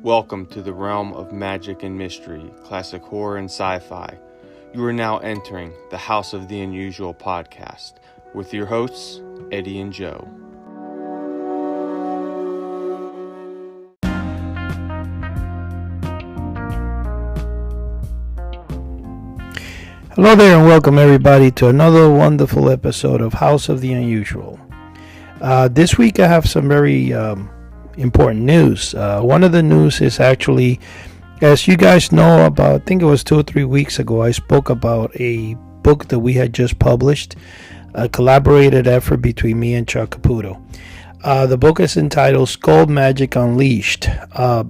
Welcome to the realm of magic and mystery, classic horror and sci-fi. You are now entering the House of the Unusual podcast with your hosts, Eddie and Joe. Hello there and welcome everybody to another wonderful episode of House of the Unusual. This week I have some very important news. One of the news is actually, as you guys know, about I think it was 2 or 3 weeks ago, I spoke about a book that we had just published, a collaborated effort between me and Caputo. The book is entitled Skull Magic Unleashed.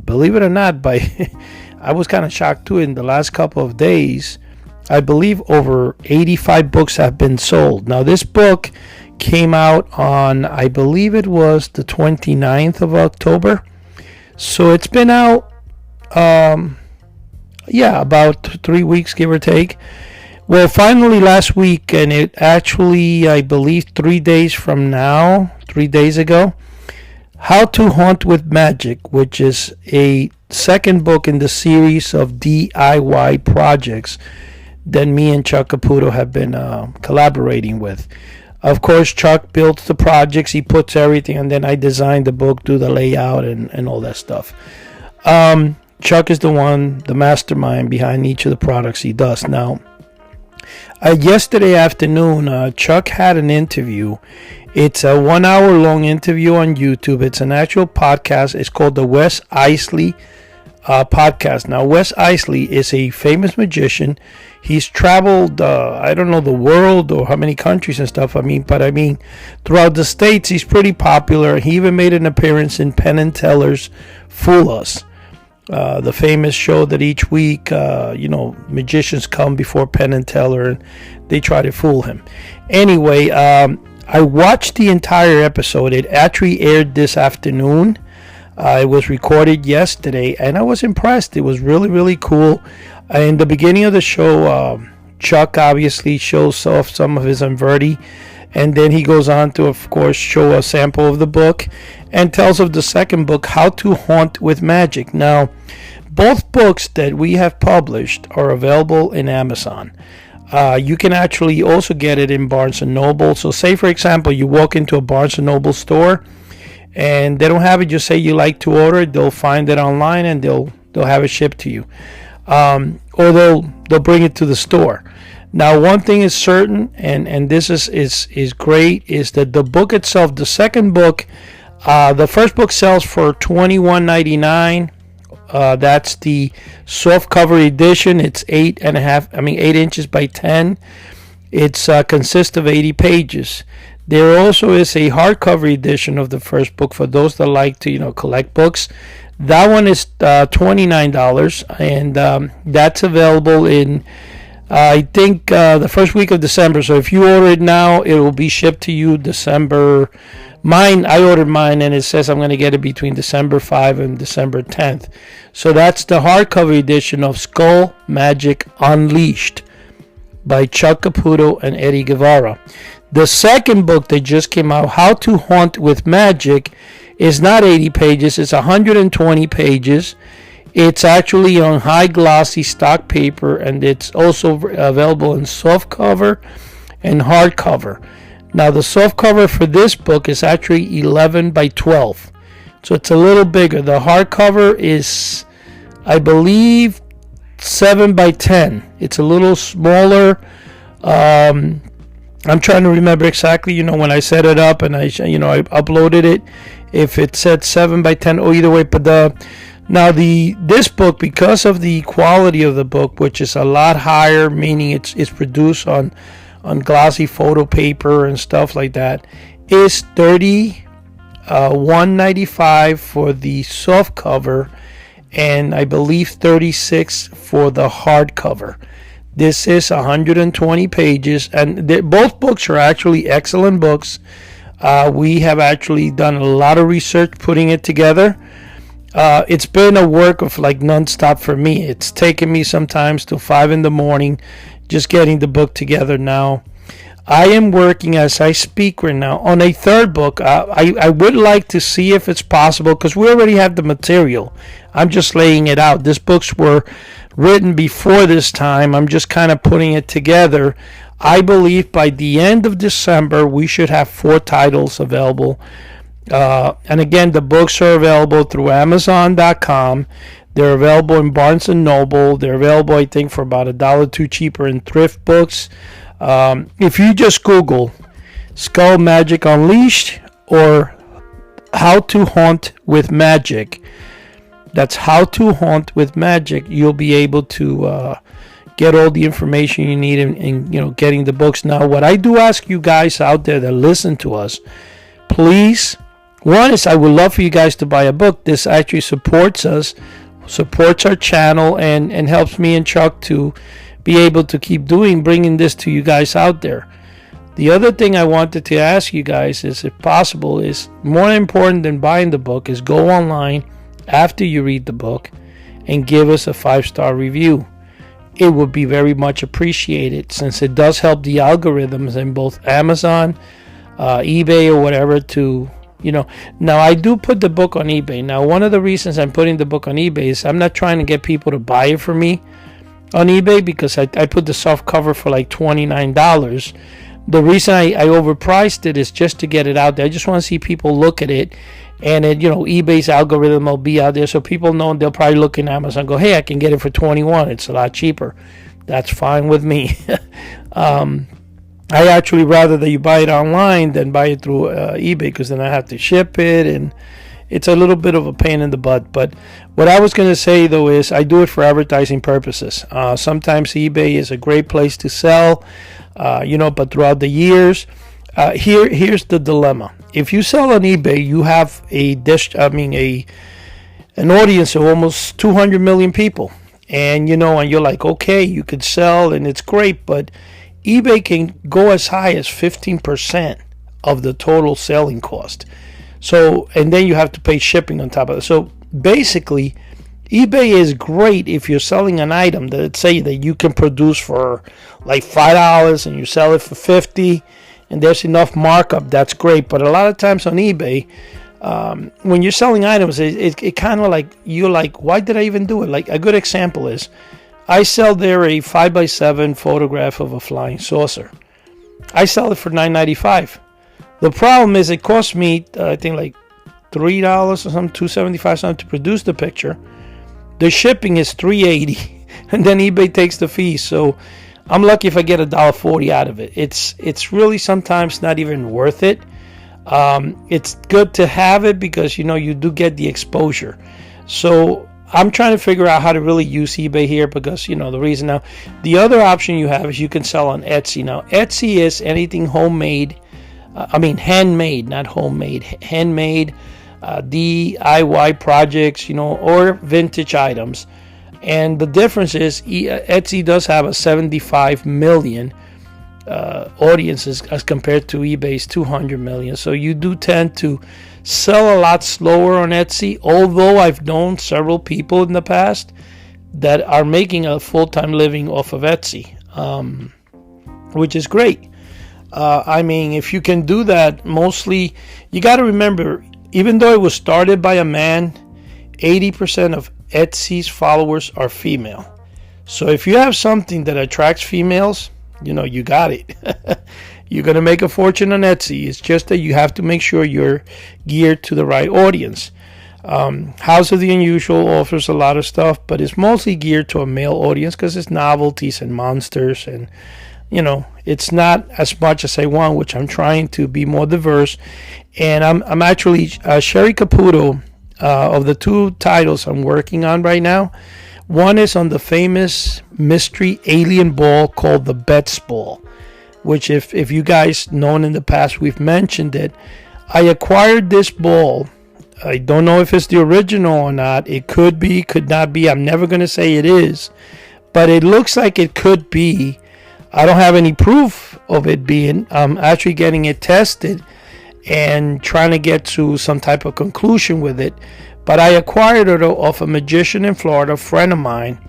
Believe it or not, I was kind of shocked too. In the last couple of days, I believe over 85 books have been sold. Now, this book came out on, I believe it was the 29th of October. So it's been out, about 3 weeks, give or take. Well, finally last week, and it actually, I believe 3 days from now, 3 days ago, How to Haunt with Magic, which is a second book in the series of DIY projects that me and Chuck Caputo have been collaborating with. Of course, Chuck builds the projects, he puts everything, and then I design the book, do the layout, and all that stuff. Chuck is the mastermind behind each of the products he does. Now, yesterday afternoon, Chuck had an interview. It's a 1 hour long interview on YouTube. It's an actual podcast. It's called the Wes Isley podcast. Now, Wes Isley is a famous magician. He's traveled, I don't know the world or how many countries and stuff. But throughout the States, he's pretty popular. He even made an appearance in Penn and Teller's Fool Us, the famous show that each week, magicians come before Penn and Teller and they try to fool him. Anyway, I watched the entire episode. It actually aired this afternoon. It was recorded yesterday, and I was impressed. It was really, really cool. In the beginning of the show, Chuck obviously shows off some of his Inverti, and then he goes on to, of course, show a sample of the book and tells of the second book, How to Haunt with Magic. Now, both books that we have published are available in Amazon. You can actually also get it in Barnes & Noble. So say, for example, you walk into a Barnes & Noble store, and they don't have it, just say you like to order it, they'll find it online and they'll have it shipped to you. Or they'll bring it to the store. Now, one thing is certain, and this is great, is that the book itself, the second book, the first book sells for $21.99. That's the soft cover edition. It's 8 inches by 10. It's consists of 80 pages. There also is a hardcover edition of the first book for those that like to, collect books. That one is $29, and that's available in, I think, the first week of December. So if you order it now, it will be shipped to you December. I ordered mine, and it says I'm going to get it between December 5 and December 10th. So that's the hardcover edition of Skull Magic Unleashed by Chuck Caputo and Eddie Guevara. The second book that just came out, How to Haunt with Magic, is not 80 pages. It's 120 pages. It's actually on high glossy stock paper, and it's also available in soft cover and hardcover. Now, the soft cover for this book is actually 11 by 12. So it's a little bigger. The hardcover is, I believe, 7 by 10. It's a little smaller. I'm trying to remember exactly, when I set it up and I uploaded it, if it said 7 by 10 or either way. But this book, because of the quality of the book, which is a lot higher, meaning it's produced on glossy photo paper and stuff like that, is $31.95 for the soft cover, and I believe $36 for the hardcover. This is 120 pages, and both books are actually excellent books. We have actually done a lot of research putting it together. It's been a work of nonstop for me. It's taken me sometimes till 5 in the morning just getting the book together now. I am working as I speak right now on a third book. I would like to see if it's possible, because we already have the material. I'm just laying it out. These books were written before this time. I'm just kind of putting it together. I believe by the end of December we should have 4 titles available. And again, the books are available through Amazon.com. They're available in Barnes & Noble. They're available, I think, for about $1.02 cheaper in thrift books. If you just Google Skull Magic Unleashed or How to Haunt with Magic, that's How to Haunt with Magic, you'll be able to get all the information you need in getting the books. Now, what I do ask you guys out there that listen to us, please, one is I would love for you guys to buy a book. This actually supports us, supports our channel, and helps me and Chuck to be able to keep bringing this to you guys out there. The other thing I wanted to ask you guys is, if possible, is more important than buying the book is go online after you read the book and give us a 5-star review. It would be very much appreciated, since it does help the algorithms in both Amazon, eBay, or whatever to, Now, I do put the book on eBay. Now, one of the reasons I'm putting the book on eBay is I'm not trying to get people to buy it for me on eBay, because I put the soft cover for like $29. The reason I overpriced it is just to get it out there. I just want to see people look at it, and then eBay's algorithm will be out there, so people know. They'll probably look in Amazon and go, hey, I can get it for $21. It's a lot cheaper. That's fine with me. I actually rather that you buy it online than buy it through eBay, because then I have to ship it, and it's a little bit of a pain in the butt. But what I was going to say, though, is I do it for advertising purposes. Sometimes eBay is a great place to sell, but throughout the years, here's the dilemma. If you sell on eBay, you have an audience of almost 200 million people. And, and you're like, okay, you could sell, and it's great, but eBay can go as high as 15% of the total selling cost. So, and then you have to pay shipping on top of it. So basically, eBay is great if you're selling an item that, say, that you can produce for like $5 and you sell it for $50, and there's enough markup. That's great. But a lot of times on eBay, when you're selling items, it kind of like, you're like, why did I even do it? Like, a good example is, I sell there a 5x7 photograph of a flying saucer. I sell it for $9.95. The problem is it cost me, I think, like $3 or something, $2.75 something to produce the picture. The shipping is $3.80, and then eBay takes the fee. So I'm lucky if I get $1.40 out of it. It's really sometimes not even worth it. It's good to have it because you do get the exposure. So I'm trying to figure out how to really use eBay here, because the reason. Now, the other option you have is you can sell on Etsy. Now, Etsy is anything homemade. Handmade, not homemade. Handmade, DIY projects, or vintage items. And the difference is Etsy does have a 75 million audiences as compared to eBay's 200 million. So you do tend to sell a lot slower on Etsy, although I've known several people in the past that are making a full-time living off of Etsy, which is great. If you can do that, mostly, you got to remember, even though it was started by a man, 80% of Etsy's followers are female. So if you have something that attracts females, you got it. You're going to make a fortune on Etsy. It's just that you have to make sure you're geared to the right audience. House of the Unusual offers a lot of stuff, but it's mostly geared to a male audience because it's novelties and monsters, and it's not as much as I want, which I'm trying to be more diverse. And I'm actually Cheri Caputo, of the 2 titles I'm working on right now. One is on the famous mystery alien ball called the Betts Ball, which if you guys known in the past, we've mentioned it. I acquired this ball. I don't know if it's the original or not. It could be, could not be. I'm never going to say it is, but it looks like it could be. I don't have any proof of it being. I'm actually getting it tested and trying to get to some type of conclusion with it. But I acquired it off a magician in Florida, a friend of mine.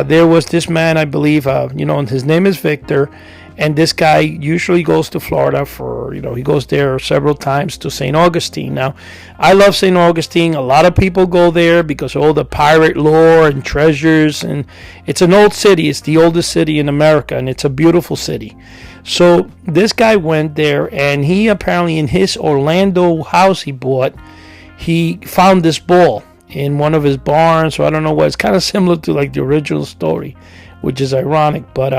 There was this man, I believe, his name is Victor, And this guy usually goes to Florida for, he goes there several times to St. Augustine. Now, I love St. Augustine. A lot of people go there because of all the pirate lore and treasures. And it's an old city. It's the oldest city in America, and it's a beautiful city. So this guy went there, and he apparently, in his Orlando house he bought, he found this ball in one of his barns, or I don't know what. It's kind of similar to like the original story, which is ironic. But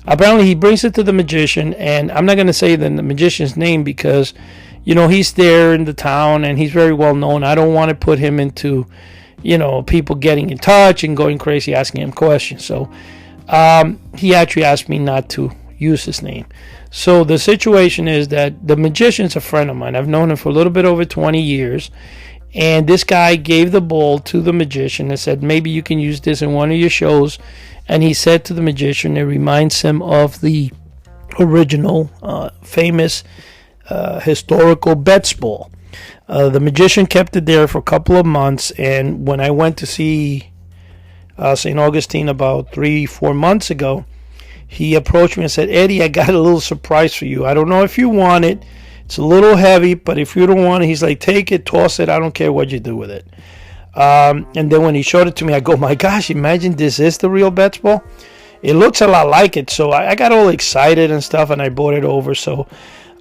apparently he brings it to the magician, and I'm not going to say the magician's name because, he's there in the town and he's very well known. I don't want to put him into, people getting in touch and going crazy asking him questions. So he actually asked me not to use his name. So the situation is that the magician's a friend of mine. I've known him for a little bit over 20 years. And this guy gave the ball to the magician and said, maybe you can use this in one of your shows. And he said to the magician, it reminds him of the original famous historical Betts ball. The magician kept it there for a couple of months. And when I went to see St. Augustine about 3-4 months ago, he approached me and said, Eddie, I got a little surprise for you. I don't know if you want it. It's a little heavy, but if you don't want it, he's like, take it, toss it. I don't care what you do with it. And then when he showed it to me, I go, my gosh, imagine this is the real Betts ball. It looks a lot like it. So I got all excited and stuff, and I brought it over. So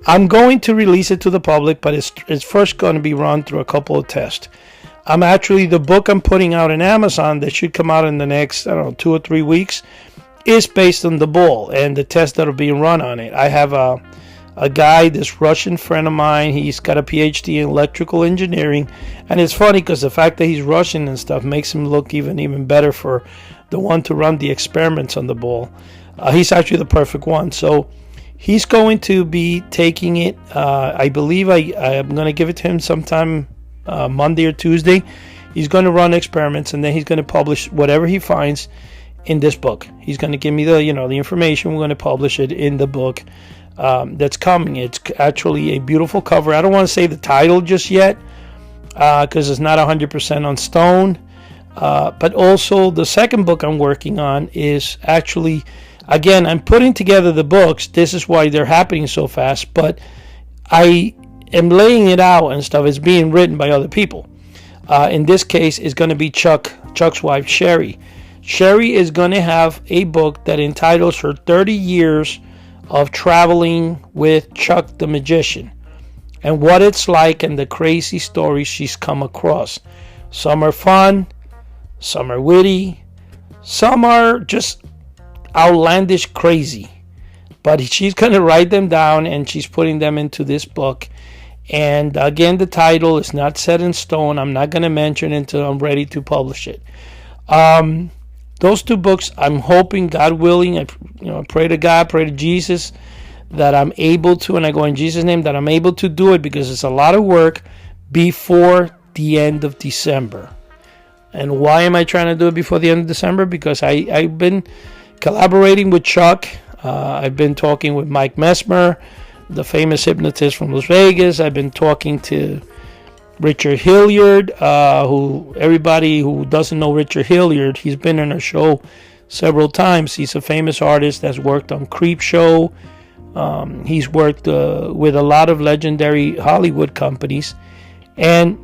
I'm going to release it to the public, but it's first going to be run through a couple of tests. The book I'm putting out in Amazon that should come out in the next, 2 or 3 weeks is based on the ball and the tests that are being run on it. I have a guy, this Russian friend of mine, he's got a PhD in electrical engineering, and it's funny because the fact that he's Russian and stuff makes him look even better for the one to run the experiments on the ball. He's actually the perfect one. So he's going to be taking it. I believe I'm going to give it to him sometime Monday or Tuesday. He's going to run experiments, and then he's going to publish whatever he finds in this book. He's going to give me the information. We're going to publish it in the book that's coming. It's actually a beautiful cover. I don't want to say the title just yet because it's not 100% on stone. But also the second book I'm working on is actually, again, I'm putting together the books. This is why they're happening so fast. But I am laying it out and stuff. It's being written by other people. In this case, it's going to be Chuck's wife, Cheri. Cheri is going to have a book that entitles her 30 years of traveling with Chuck the Magician and what it's like and the crazy stories she's come across. Some are fun, some are witty, some are just outlandish crazy. But she's going to write them down and she's putting them into this book. And again, the title is not set in stone. I'm not going to mention it until I'm ready to publish it. Those two books, I'm hoping, God willing, I pray to God, pray to Jesus that I'm able to, and I go in Jesus' name, that I'm able to do it because it's a lot of work before the end of December. And why am I trying to do it before the end of December? Because I've been collaborating with Chuck. I've been talking with Mike Mesmer, the famous hypnotist from Las Vegas. I've been talking to Richard Hilliard, who everybody who doesn't know Richard Hilliard, he's been in our show several times. He's a famous artist that's worked on Creep Show. He's worked with a lot of legendary Hollywood companies. And,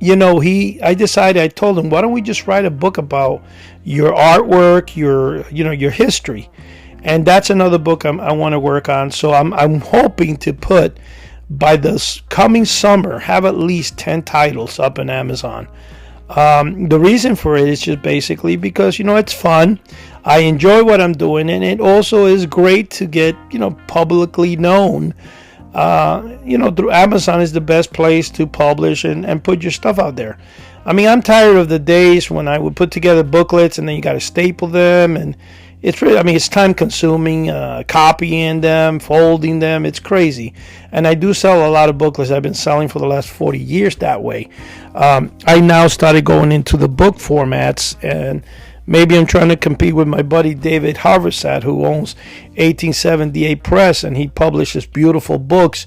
I told him, why don't we just write a book about your artwork, your history. And that's another book I want to work on. So I'm hoping to put, by this coming summer, have at least 10 titles up in Amazon. The reason for it is just basically because, it's fun. I enjoy what I'm doing, and it also is great to get, publicly known. Through Amazon is the best place to publish and put your stuff out there. I mean, I'm tired of the days when I would put together booklets and then you got to staple them, and it's time consuming, copying them, folding them. It's crazy. And I do sell a lot of booklets. I've been selling for the last 40 years that way. I now started going into the book formats, and maybe I'm trying to compete with my buddy David Haversat, who owns 1878 Press, and he publishes beautiful books,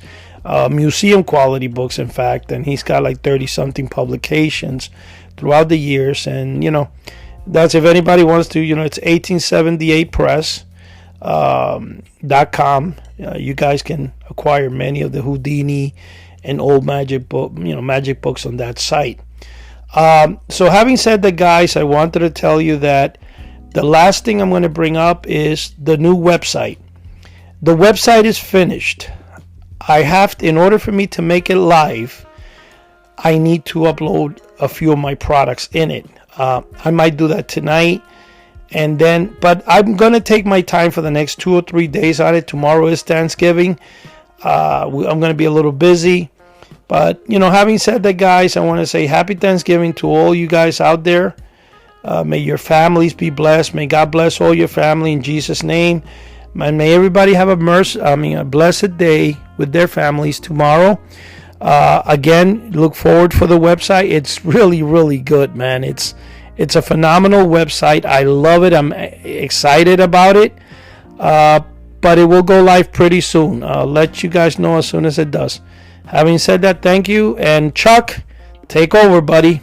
museum quality books, in fact, and he's got like 30 something publications throughout the years. And that's, if anybody wants to, it's 1878 Press. .com. You guys can acquire many of the Houdini and old magic magic books on that site. So having said that, guys, I wanted to tell you that the last thing I'm going to bring up is the new website. The website is finished. I have to, in order for me to make it live, I need to upload a few of my products in it. I might do that tonight, and then, but I'm gonna take my time for the next 2 or 3 days on it. Tomorrow is Thanksgiving. I'm gonna be a little busy, but having said that, guys, I want to say Happy Thanksgiving to all you guys out there. May your families be blessed. May God bless all your family in Jesus' name. And may everybody have a blessed day with their families tomorrow. Again, look forward for the website. It's really, really good, man. It's a phenomenal website. I love it. I'm excited about it. But it will go live pretty soon. I'll let you guys know as soon as it does. Having said that, thank you. And Chuck, take over, buddy.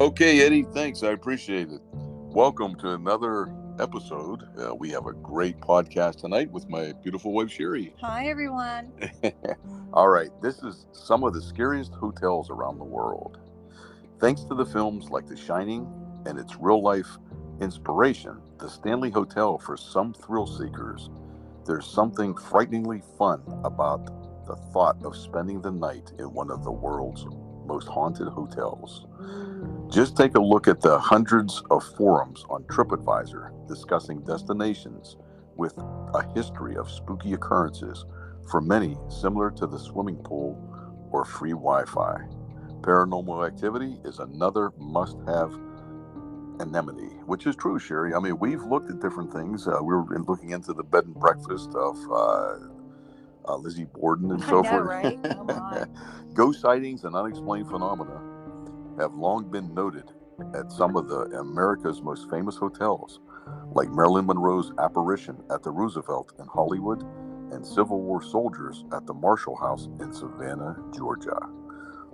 Okay, Eddie, thanks. I appreciate it. Welcome to another episode. We have a great podcast tonight with my beautiful wife, Cheri. Hi, everyone. All right, this is some of the scariest hotels around the world. Thanks to the films like The Shining and its real-life inspiration, the Stanley Hotel for some thrill seekers, there's something frighteningly fun about the thought of spending the night in one of the world's most haunted hotels. Just take a look at the hundreds of forums on TripAdvisor discussing destinations with a history of spooky occurrences, for many similar to the swimming pool or free Wi-Fi. Paranormal Activity is another must-have anemone, which is true, Cheri. I mean, we've looked at different things. We were looking into the bed and breakfast of Lizzie Borden and so forth. Right? Come on. Ghost sightings and unexplained phenomena have long been noted at some of the America's most famous hotels, like Marilyn Monroe's apparition at the Roosevelt in Hollywood and Civil War soldiers at the Marshall House in Savannah, Georgia.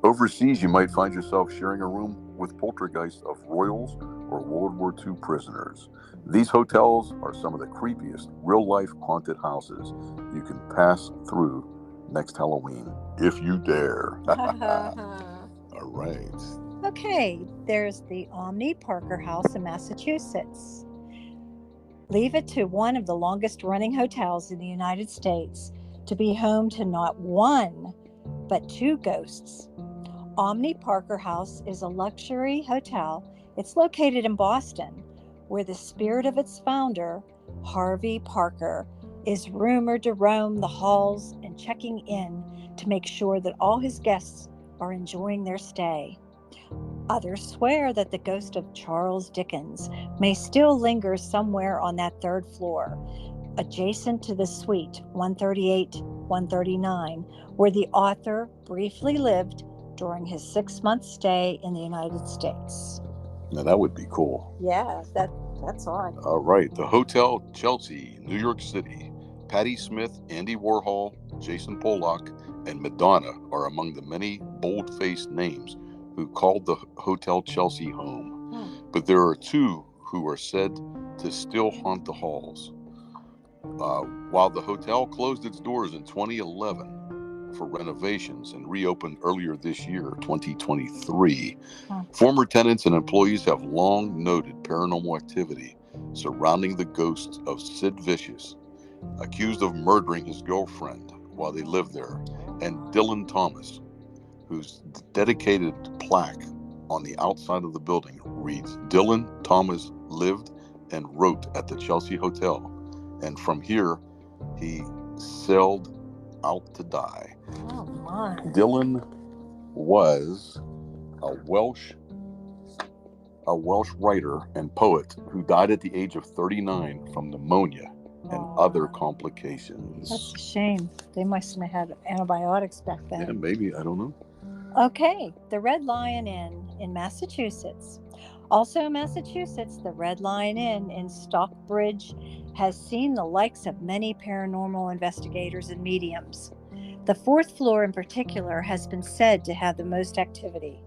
Overseas, you might find yourself sharing a room with poltergeists of royals or World War II prisoners. These hotels are some of the creepiest real-life haunted houses you can pass through next Halloween, if you dare. All right. Okay, there's the Omni Parker House in Massachusetts. Leave it to one of the longest running hotels in the United States to be home to not one, but two ghosts. Omni Parker House is a luxury hotel. It's located in Boston, where the spirit of its founder, Harvey Parker, is rumored to roam the halls and checking in to make sure that all his guests are enjoying their stay. Others swear that the ghost of Charles Dickens may still linger somewhere on that third floor, adjacent to the suite 138-139, where the author briefly lived during his 6-month stay in the United States. Now that would be cool. Yeah, that's odd. All right, the Hotel Chelsea, New York City. Patti Smith, Andy Warhol, Jason Pollock, and Madonna are among the many bold-faced names who called the Hotel Chelsea home. But there are two who are said to still haunt the halls. While the hotel closed its doors in 2011 for renovations and reopened earlier this year, 2023, former tenants and employees have long noted paranormal activity surrounding the ghosts of Sid Vicious, accused of murdering his girlfriend while they lived there, and Dylan Thomas, whose dedicated plaque on the outside of the building reads, "Dylan Thomas lived and wrote at the Chelsea Hotel, and from here he sailed out to die." Oh my. Dylan was a Welsh writer and poet who died at the age of 39 from pneumonia and other complications. That's a shame. They must have had antibiotics back then. Yeah, maybe. I don't know. Okay, the Red Lion Inn in Massachusetts. Also in Massachusetts, the Red Lion Inn in Stockbridge has seen the likes of many paranormal investigators and mediums. The fourth floor in particular has been said to have the most activity.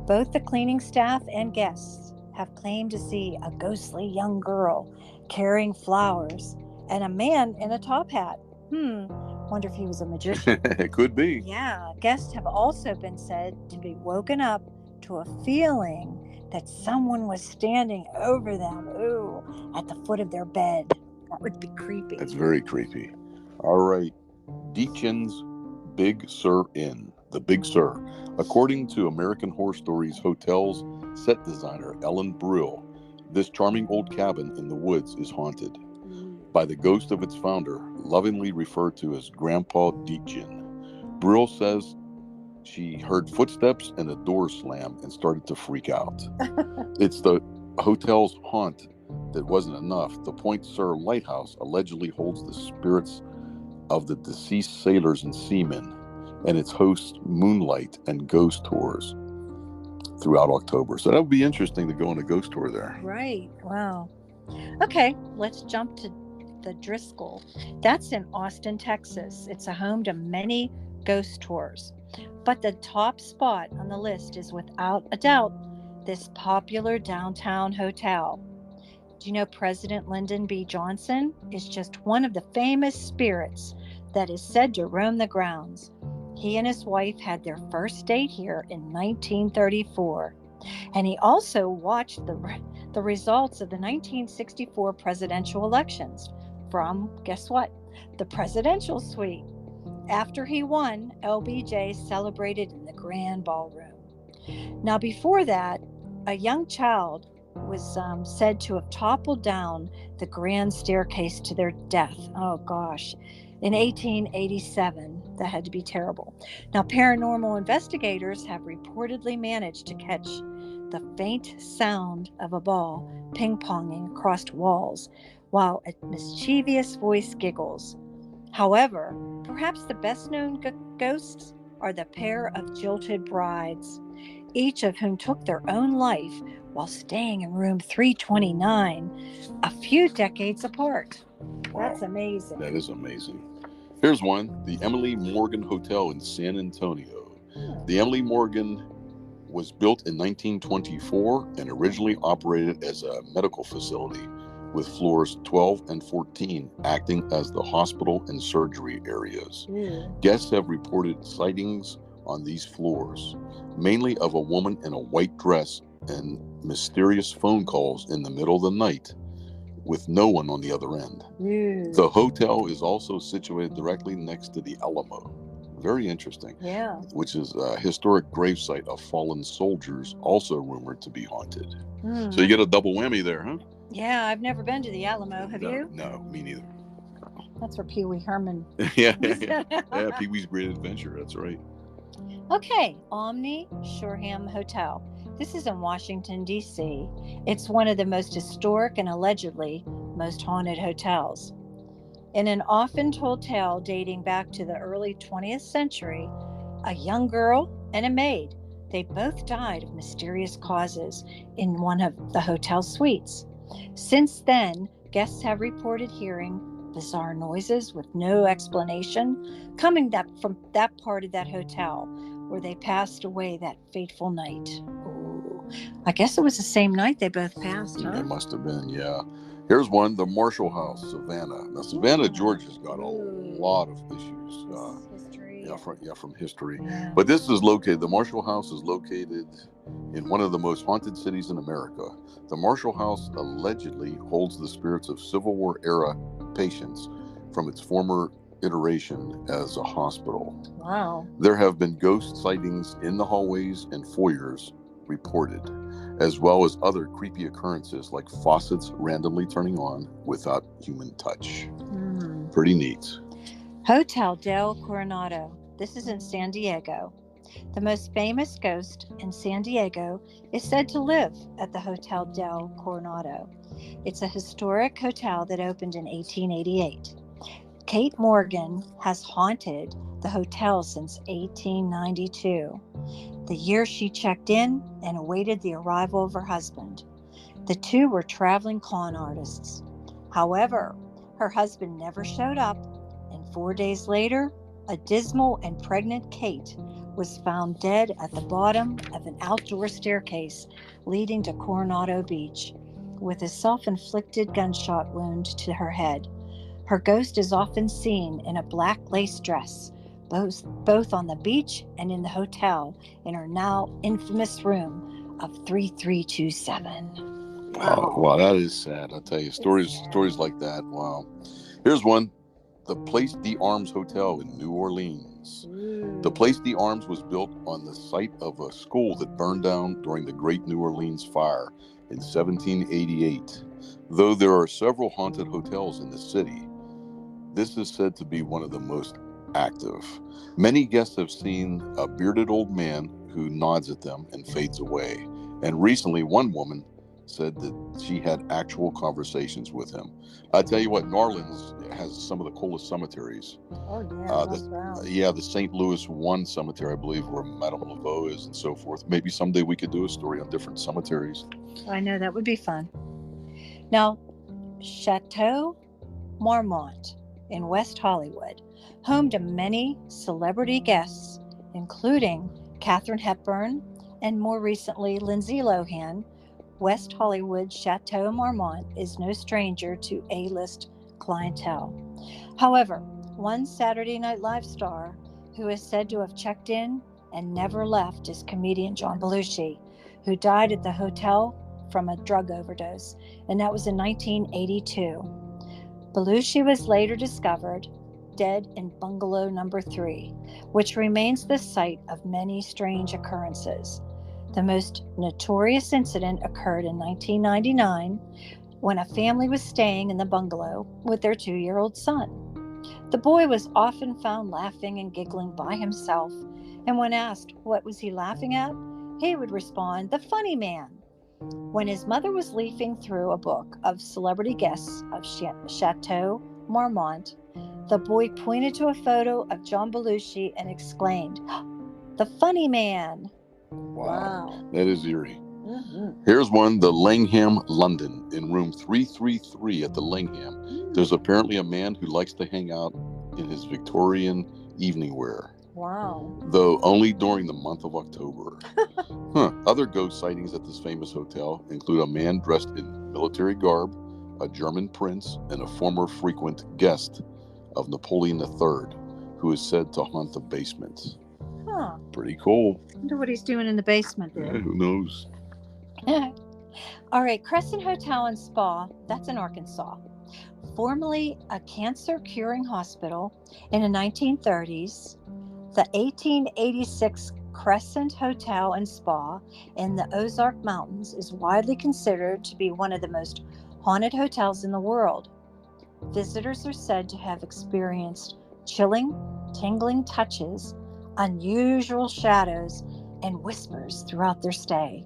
Both the cleaning staff and guests have claimed to see a ghostly young girl carrying flowers and a man in a top hat. Wonder if he was a magician. It could be. Yeah, guests have also been said to be woken up to a feeling that someone was standing over them, at the foot of their bed. That would be creepy. That's very creepy. All right. Deachin's Big Sur Inn, the Big Sur. According to American Horror Stories Hotel's set designer Ellen Brill, this charming old cabin in the woods is haunted by the ghost of its founder, lovingly referred to as Grandpa Deachin. Brill says she heard footsteps and a door slam and started to freak out. It's the hotel's haunt that wasn't enough. The Point Sur Lighthouse allegedly holds the spirits of the deceased sailors and seamen, and its hosts moonlight and ghost tours throughout October. So that would be interesting to go on a ghost tour there. Right. Wow. Okay, let's jump to the Driscoll. That's in Austin, Texas. It's a home to many ghost tours. But the top spot on the list is without a doubt this popular downtown hotel. Do you know President Lyndon B. Johnson is just one of the famous spirits that is said to roam the grounds? He and his wife had their first date here in 1934. And he also watched the results of the 1964 presidential elections from, guess what? The presidential suite. After he won, LBJ celebrated in the grand ballroom. Now, before that, a young child was said to have toppled down the grand staircase to their death. Oh, gosh. In 1887. That had to be terrible. Now, paranormal investigators have reportedly managed to catch the faint sound of a ball ping-ponging across walls while a mischievous voice giggles. However, perhaps the best-known ghosts are the pair of jilted brides, each of whom took their own life while staying in room 329 a few decades apart. That's amazing. That is amazing. Here's one, the Emily Morgan Hotel in San Antonio. The Emily Morgan was built in 1924 and originally operated as a medical facility with floors 12 and 14 acting as the hospital and surgery areas. Guests have reported sightings on these floors, mainly of a woman in a white dress and mysterious phone calls in the middle of the night with no one on the other end. The hotel is also situated directly next to the Alamo. Very interesting. Yeah. Which is a historic gravesite of fallen soldiers, also rumored to be haunted. So you get a double whammy there, huh? Yeah, I've never been to the Alamo. Have you? No, me neither. That's where Pee Wee Herman. Yeah, Pee Wee's Great Adventure. That's right. Okay, Omni Shoreham Hotel. This is in Washington, D.C. It's one of the most historic and allegedly most haunted hotels. In an often told tale dating back to the early 20th century, a young girl and a maid, they both died of mysterious causes in one of the hotel suites. Since then, guests have reported hearing bizarre noises with no explanation coming from that part of that hotel where they passed away that fateful night. Ooh. I guess it was the same night they both passed, huh? It must have been, yeah. Here's one, the Marshall House, Savannah. Now, Savannah, Georgia's got a lot of issues. From history. Yeah. But this is located, the Marshall House is located in one of the most haunted cities in America. The Marshall House allegedly holds the spirits of Civil War era patients from its former iteration as a hospital. Wow. There have been ghost sightings in the hallways and foyers reported, as well as other creepy occurrences like faucets randomly turning on without human touch. Pretty neat. Hotel del Coronado. This is in San Diego. The most famous ghost in San Diego is said to live at the Hotel del Coronado. It's a historic hotel that opened in 1888. Kate Morgan has haunted the hotel since 1892, the year she checked in and awaited the arrival of her husband. The two were traveling con artists. However, her husband never showed up, and 4 days later, a dismal and pregnant Kate was found dead at the bottom of an outdoor staircase leading to Coronado Beach, with a self-inflicted gunshot wound to her head. Her ghost is often seen in a black lace dress, both on the beach and in the hotel, in her now infamous room of 3327. Wow, that is sad. I tell you, stories like that. Wow. Here's one: the Place d'Armes Hotel in New Orleans. The Place d'Armes was built on the site of a school that burned down during the Great New Orleans Fire in 1788. Though there are several haunted hotels in the city, this is said to be one of the most active. Many guests have seen a bearded old man who nods at them and fades away. And recently, one woman said that she had actual conversations with him. I tell you what, New Orleans has some of the coolest cemeteries. Oh, yeah. The St. Louis 1 cemetery, I believe, where Madame Laveau is and so forth. Maybe someday we could do a story on different cemeteries. I know, that would be fun. Now, Chateau Marmont in West Hollywood, home to many celebrity guests, including Katharine Hepburn and more recently Lindsay Lohan. West Hollywood Chateau Marmont is no stranger to A-list clientele. However, one Saturday Night Live star who is said to have checked in and never left is comedian John Belushi, who died at the hotel from a drug overdose, and that was in 1982. Belushi was later discovered dead in bungalow number 3, which remains the site of many strange occurrences. The most notorious incident occurred in 1999 when a family was staying in the bungalow with their 2-year-old son. The boy was often found laughing and giggling by himself, and when asked what was he laughing at, he would respond, "The funny man." When his mother was leafing through a book of celebrity guests of Chateau Marmont, the boy pointed to a photo of John Belushi and exclaimed, "The funny man." Wow. That is eerie. Mm-hmm. Here's one: the Langham, London. In room 333 at the Langham, there's apparently a man who likes to hang out in his Victorian evening wear. Wow. Though only during the month of October. Other ghost sightings at this famous hotel include a man dressed in military garb, a German prince, and a former frequent guest of Napoleon III, who is said to haunt the basement. Pretty cool. I wonder what he's doing in the basement there. Yeah, who knows? All right, Crescent Hotel and Spa, that's in Arkansas. Formerly a cancer curing hospital in the 1930s, the 1886 Crescent Hotel and Spa in the Ozark Mountains is widely considered to be one of the most haunted hotels in the world. Visitors are said to have experienced chilling, tingling touches, unusual shadows, and whispers throughout their stay.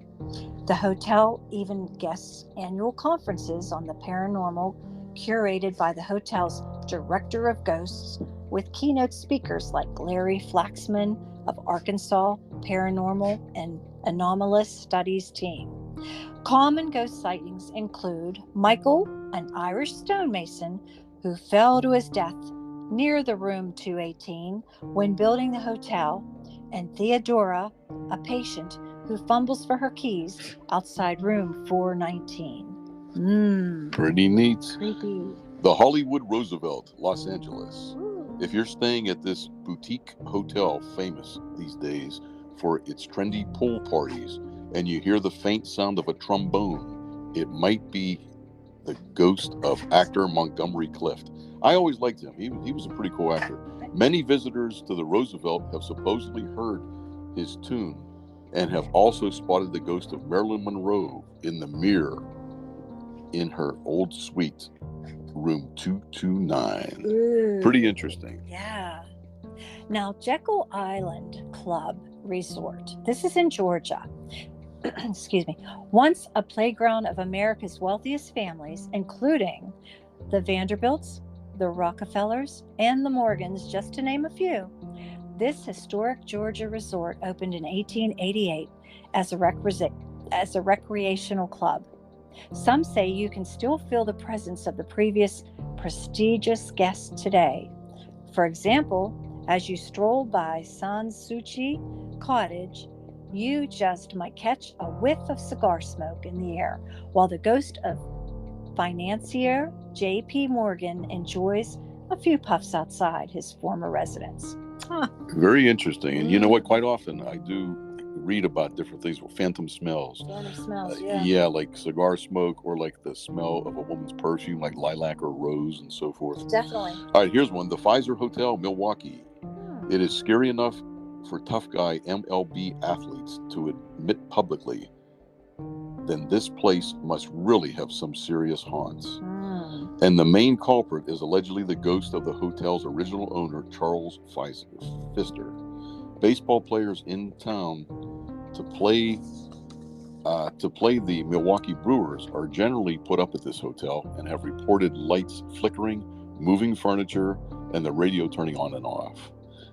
The hotel even guests annual conferences on the paranormal curated by the hotel's director of ghosts, with keynote speakers like Larry Flaxman of Arkansas Paranormal and Anomalous Studies team. Common ghost sightings include Michael, an Irish stonemason who fell to his death near the room 218 when building the hotel, and Theodora, a patient who fumbles for her keys outside room 419. Pretty neat. Creepy. The Hollywood Roosevelt, Los Angeles. If you're staying at this boutique hotel famous these days for its trendy pool parties and you hear the faint sound of a trombone, it might be the ghost of actor Montgomery Clift. I always liked him. He was a pretty cool actor. Many visitors to the Roosevelt have supposedly heard his tune and have also spotted the ghost of Marilyn Monroe in the mirror in her old suite, room 229. Ooh. Pretty interesting. Yeah. Now, Jekyll Island Club Resort. This is in Georgia. Excuse me. Once a playground of America's wealthiest families, including the Vanderbilts, the Rockefellers, and the Morgans, just to name a few. This historic Georgia resort opened in 1888 as a recreational club. Some say you can still feel the presence of the previous prestigious guests today. For example, As you stroll by Sanssouci Cottage, you just might catch a whiff of cigar smoke in the air while the ghost of financier J.P. Morgan enjoys a few puffs outside his former residence. Huh. Very interesting. And you know what? Quite often I do read about different things with phantom smells. Phantom smells, yeah. Yeah, like cigar smoke or like the smell of a woman's perfume, like lilac or rose and so forth. Definitely. All right, here's one. The Pfizer Hotel, Milwaukee. It is scary enough for tough guy MLB athletes to admit publicly. Then this place must really have some serious haunts. And the main culprit is allegedly the ghost of the hotel's original owner, Charles Pfister. Baseball players in town to play the Milwaukee Brewers are generally put up at this hotel and have reported lights flickering, moving furniture, and the radio turning on and off.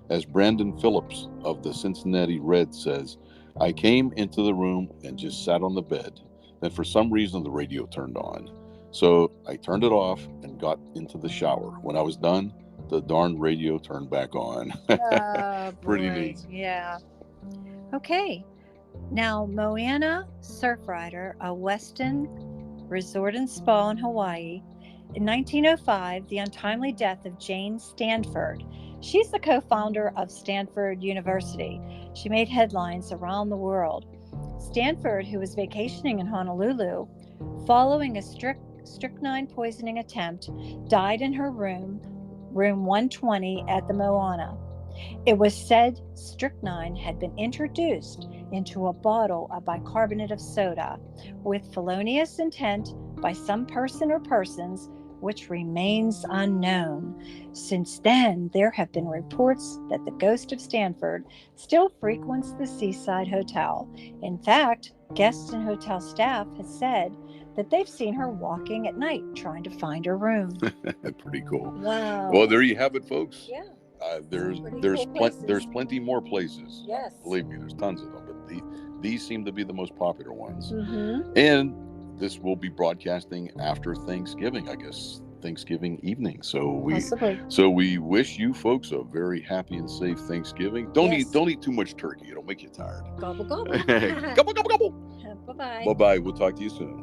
As Brandon Phillips of the Cincinnati Reds says, I came into the room and just sat on the bed. Then for some reason, the radio turned on. So I turned it off and got into the shower. When I was done, the darn radio turned back on. Pretty neat. Yeah. Okay. Now, Moana Surfrider, a Westin resort and spa in Hawaii. In 1905, the untimely death of Jane Stanford. She's the co-founder of Stanford University. She made headlines around the world. Stanford, who was vacationing in Honolulu, following a strychnine poisoning attempt, died in her room 120 at the Moana. It was said strychnine had been introduced into a bottle of bicarbonate of soda with felonious intent by some person or persons, which remains unknown. Since then, there have been reports that the ghost of Stanford still frequents the Seaside Hotel. In fact, guests and hotel staff have said that they've seen her walking at night trying to find her room. Pretty cool. Wow. Well, there you have it, folks. Yeah. There's plenty more places. Yes. Believe me, there's tons of them, but these seem to be the most popular ones. Mm-hmm. And this will be broadcasting after Thanksgiving, I guess, Thanksgiving evening. So we wish you folks a very happy and safe Thanksgiving. Don't eat too much turkey; it'll make you tired. Gobble gobble. Gobble gobble gobble. Bye bye. Bye bye. We'll talk to you soon.